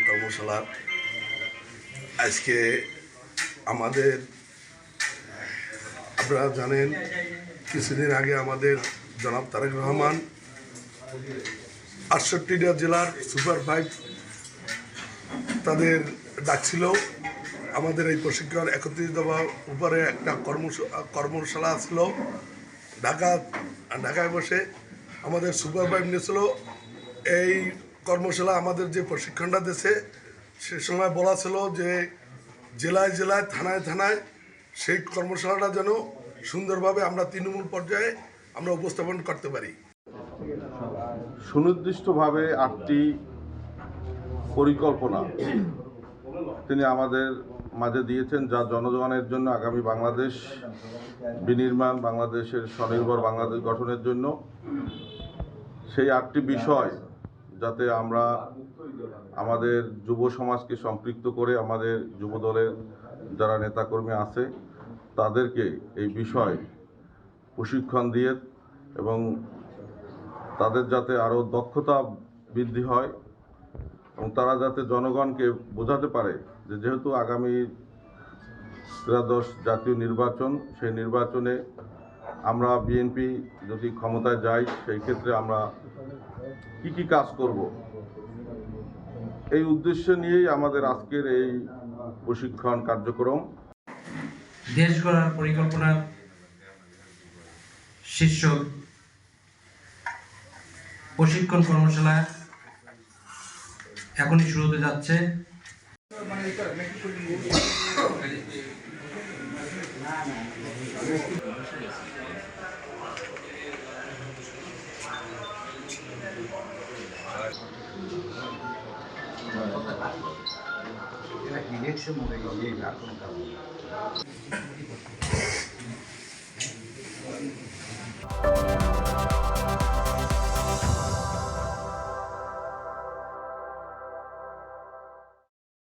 কর্মশালা আজকে আমাদের, আপনারা জানেন কিছুদিন আগে আমাদের জনাব তারেক রহমান 68টা জেলার সুপার 5 তাদের ডাকছিল। আমাদের এই প্রশিক্ষণ 31 দফা উপরে একটা কর্মশালা ছিল ঢাকায় বসে আমাদের সুপার 5 নিয়েছিল। এই কর্মশালা আমাদের যে প্রশিক্ষণটা দিয়েছে সে সময় বলা ছিল যে জেলায় জেলায় থানায় থানায় সেই কর্মশালাটা যেন সুন্দরভাবে আমরা তৃণমূল পর্যায়ে আমরা উপস্থাপন করতে পারি। সুনির্দিষ্টভাবে 8টি পরিকল্পনা তিনি আমাদের মাঝে দিয়েছেন, যা জনগণের জন্য আগামী বাংলাদেশ বিনির্মাণ, বাংলাদেশের স্বনির্ভর বাংলাদেশ গঠনের জন্য সেই 8টি বিষয় যাতে আমরা আমাদের যুব সমাজকে সম্পৃক্ত করে আমাদের যুব দলের যারা নেতাকর্মী আছে তাদেরকে এই বিষয় প্রশিক্ষণ দিয়ে এবং তাদের যাতে আরও দক্ষতা বৃদ্ধি হয় এবং তারা যাতে জনগণকে বোঝাতে পারে যে যেহেতু আগামী ত্রয়োদশ জাতীয় নির্বাচন, সেই নির্বাচনে আমরা বিএনপি যদি ক্ষমতায় যাই সেই ক্ষেত্রে আমরা কি কাজ করব, এই উদ্দেশ্য নিয়েই আমাদের আজকের এই প্রশিক্ষণ কার্যক্রম। দেশ গড়ার পরিকল্পনার শীর্ষ প্রশিক্ষণ কর্মশালা এখনই শুরু হতে যাচ্ছে। ইলেকশন